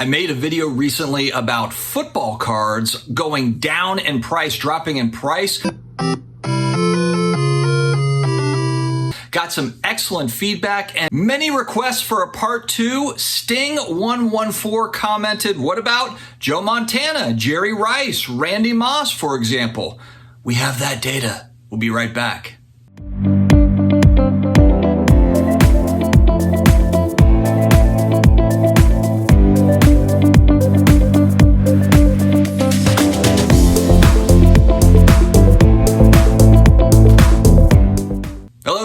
I made a video recently about football cards going down in price, dropping in price. Got some excellent feedback and many requests for a part 2. Sting114 commented, what about Joe Montana, Jerry Rice, Randy Moss, for example? We have that data. We'll be right back.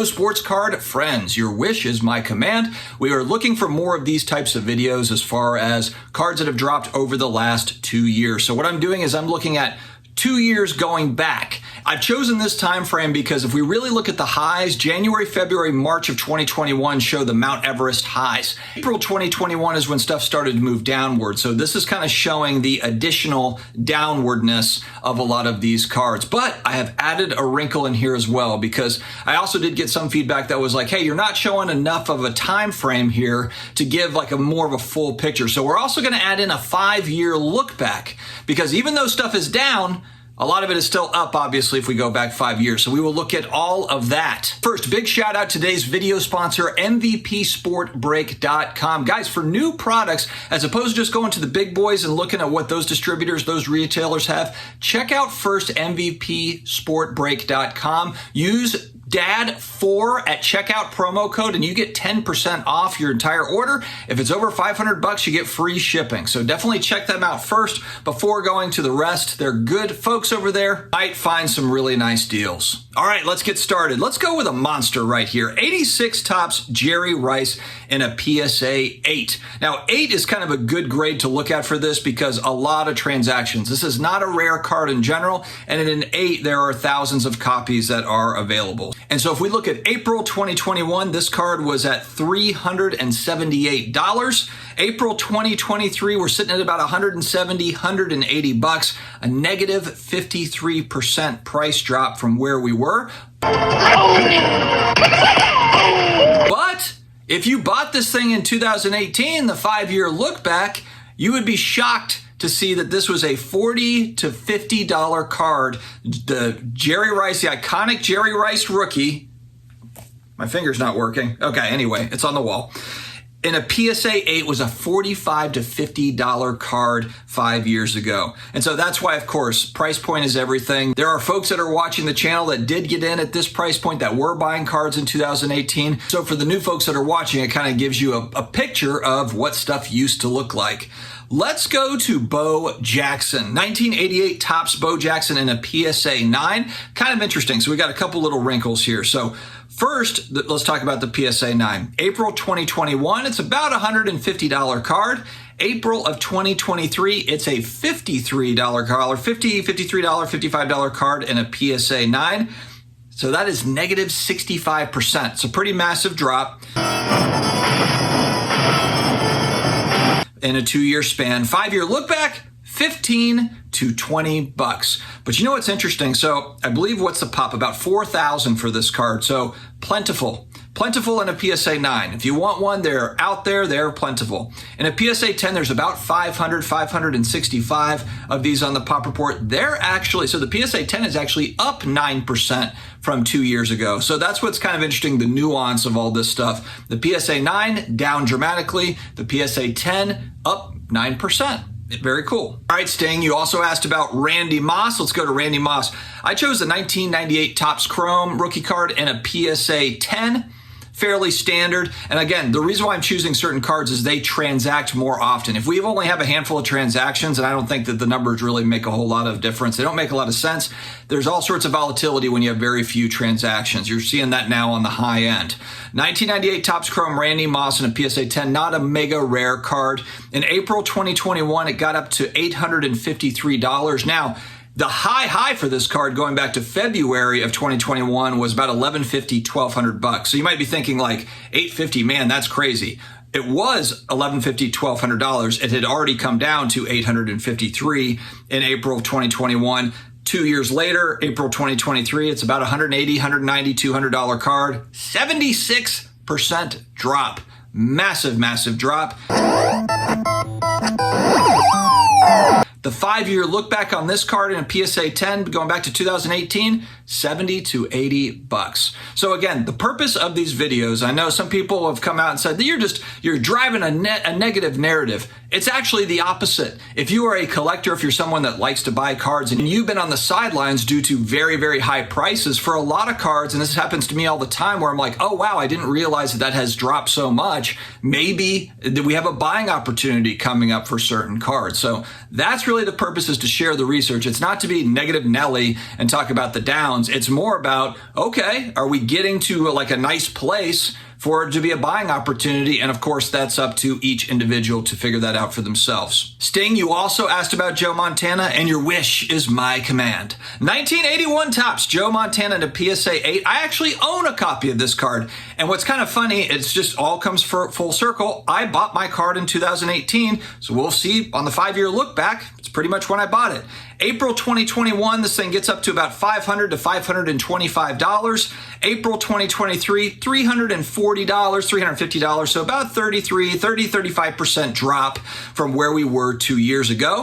Sports card friends, your wish is my command. We are looking for more of these types of videos as far as cards that have dropped over the last 2 years. So what I'm doing is I'm looking at 2 years going back. I've chosen this time frame because if we really look at the highs, January, February, March of 2021 show the Mount Everest highs. April 2021 is when stuff started to move downward. So this is kind of showing the additional downwardness of a lot of these cards. But I have added a wrinkle in here as well because I also did get some feedback that was like, hey, you're not showing enough of a time frame here to give like a more of a full picture. So we're also going to add in a 5-year look back because even though stuff is down, a lot of it is still up, obviously, if we go back 5 years. So we will look at all of that. First, big shout out to today's video sponsor, MVPSportBreak.com. Guys, for new products, as opposed to just going to the big boys and looking at what those distributors, those retailers have, check out first MVPSportBreak.com. Use DAD4 at checkout promo code and you get 10% off your entire order. If it's over $500, you get free shipping. So definitely check them out first before going to the rest. They're good folks over there. Might find some really nice deals. All right, let's get started. Let's go with a monster right here. 86 Topps Jerry Rice in a PSA 8. Now, 8 is kind of a good grade to look at for this because a lot of transactions. This is not a rare card in general, and in an 8, there are thousands of copies that are available. And so if we look at April 2021, this card was at $378. April 2023, we're sitting at about $170, $180, a negative 53% price drop from where we were. But if you bought this thing in 2018, the 5-year look back, you would be shocked to see that this was a $40 to $50 card. The Jerry Rice, the iconic Jerry Rice rookie. My finger's not working. Okay, anyway, it's on the wall. In a PSA 8 was a $45 to $50 card 5 years ago. And so that's why, of course, price point is everything. There are folks that are watching the channel that did get in at this price point that were buying cards in 2018. So for the new folks that are watching, it kind of gives you a picture of what stuff used to look like. Let's go to Bo Jackson. 1988 Topps Bo Jackson in a PSA 9. Kind of interesting. So we got a couple little wrinkles here. So first, let's talk about the PSA 9. April 2021, it's about a $150 card. April of 2023, it's a $53 card, $53, $55 card in a PSA 9. So that is negative 65%. It's a pretty massive drop in a 2-year span. 5-year look back, $15 to $20. But you know what's interesting? So I believe what's the pop? About 4,000 for this card. So plentiful. Plentiful in a PSA 9. If you want one, they're out there, they're plentiful. In a PSA 10, there's about 565 of these on the pop report. They're actually, so the PSA 10 is actually up 9% from 2 years ago. So that's what's kind of interesting, the nuance of all this stuff. The PSA 9 down dramatically. The PSA 10 up 9%. Very cool. All right, Sting, you also asked about Randy Moss. Let's go to Randy Moss. I chose the 1998 Topps Chrome rookie card in a PSA 10. Fairly standard. And again, the reason why I'm choosing certain cards is they transact more often. If we only have a handful of transactions, and I don't think that the numbers really make a whole lot of difference, they don't make a lot of sense. There's all sorts of volatility when you have very few transactions. You're seeing that now on the high end. 1998 Topps Chrome Randy Moss in a PSA 10, not a mega rare card. In April 2021, it got up to $853. Now, the high for this card going back to February of 2021 was about $1,150, $1,200. So you might be thinking like $850, man, that's crazy. It was $1,150, $1,200. It had already come down to $853 in April of 2021. 2 years later, April 2023, it's about $180, $190, $200 card. 76% drop. Massive, massive drop. The 5-year look back on this card in a PSA 10 going back to 2018, 70 to 80 bucks. So again, the purpose of these videos, I know some people have come out and said that you're driving a negative narrative. It's actually the opposite. If you are a collector, if you're someone that likes to buy cards and you've been on the sidelines due to very, very high prices for a lot of cards, and this happens to me all the time where I'm like, oh wow, I didn't realize that has dropped so much. Maybe we have a buying opportunity coming up for certain cards. So that's really the purpose, is to share the research. It's not to be negative Nelly and talk about the downs. It's more about, okay, are we getting to like a nice place for it to be a buying opportunity? And of course, that's up to each individual to figure that out for themselves. Sting, you also asked about Joe Montana, and your wish is my command. 1981 Topps, Joe Montana to PSA 8. I actually own a copy of this card. And what's kind of funny, it's just all comes full circle. I bought my card in 2018, so we'll see on the 5-year look back. It's pretty much when I bought it. April 2021, this thing gets up to about $500 to $525. April 2023, $340, $350, so about 35% drop from where we were 2 years ago.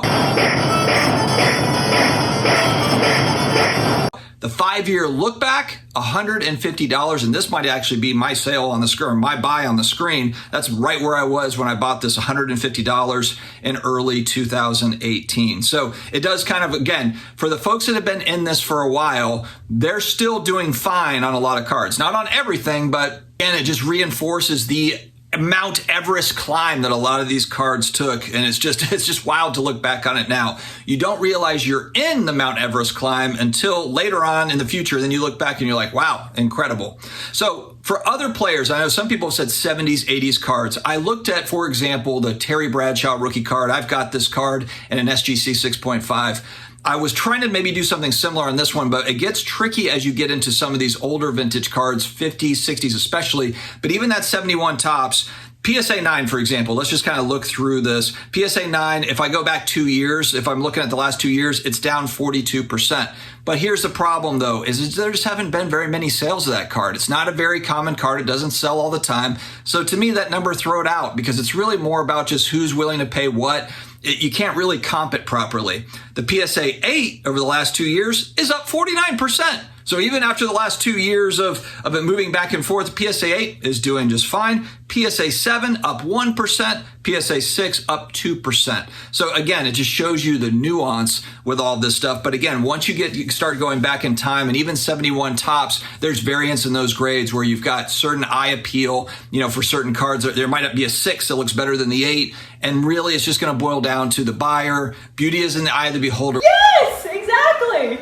The 5-year look back, $150, and this might actually be my sale on the screen, my buy on the screen. That's right where I was when I bought this, $150 in early 2018. So it does kind of, again, for the folks that have been in this for a while, they're still doing fine on a lot of cards. Not on everything, but again, it just reinforces the Mount Everest climb that a lot of these cards took, and it's just wild to look back on it now. You don't realize you're in the Mount Everest climb until later on in the future. Then you look back and you're like, wow, incredible. So for other players, I know some people have said 70s, 80s cards. I looked at, for example, the Terry Bradshaw rookie card. I've got this card in an SGC 6.5. I was trying to maybe do something similar on this one, but it gets tricky as you get into some of these older vintage cards, 50s, 60s especially. But even that 71 Topps, PSA 9, for example, let's just kind of look through this. PSA 9, if I go back 2 years, if I'm looking at the last 2 years, it's down 42%. But here's the problem, though, is there just haven't been very many sales of that card. It's not a very common card. It doesn't sell all the time. So to me, that number, throw it out, because it's really more about just who's willing to pay what. You can't really comp it properly. The PSA 8 over the last 2 years is up 49%. So even after the last 2 years of it moving back and forth, PSA 8 is doing just fine. PSA 7 up 1%, PSA 6 up 2%. So again, it just shows you the nuance with all this stuff. But again, once you start going back in time, and even 71 Topps, there's variance in those grades where you've got certain eye appeal, for certain cards. There might be a 6 that looks better than the 8. And really, it's just going to boil down to the buyer. Beauty is in the eye of the beholder. Yes, exactly.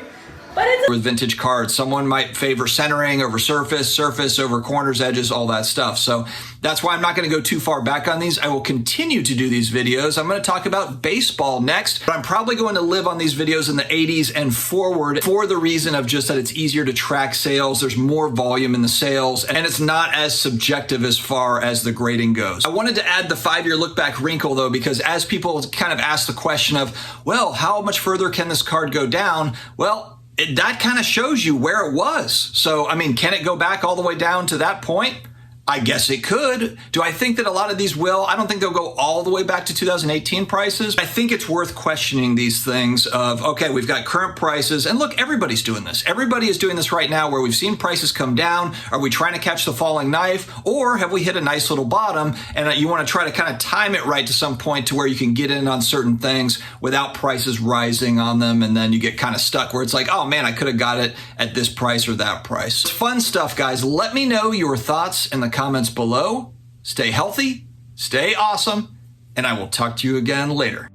But it's with vintage cards, someone might favor centering over surface over corners, edges, all that stuff. So that's why I'm not going to go too far back on these. I will continue to do these videos. I'm going to talk about baseball next, but I'm probably going to live on these videos in the 80s and forward for the reason of just that it's easier to track sales. There's more volume in the sales, and it's not as subjective as far as the grading goes. I wanted to add the 5-year look back wrinkle, though, because as people kind of ask the question of, well, how much further can this card go down? Well, that kind of shows you where it was. So, I mean, can it go back all the way down to that point? I guess it could. Do I think that a lot of these will? I don't think they'll go all the way back to 2018 prices. I think it's worth questioning these things of, okay, we've got current prices, and look, everybody's doing this. Everybody is doing this right now where we've seen prices come down. Are we trying to catch the falling knife, or have we hit a nice little bottom and you want to try to kind of time it right to some point to where you can get in on certain things without prices rising on them, and then you get kind of stuck where it's like, oh man, I could have got it at this price or that price. It's fun stuff, guys. Let me know your thoughts in the comments below. Stay healthy, stay awesome, and I will talk to you again later.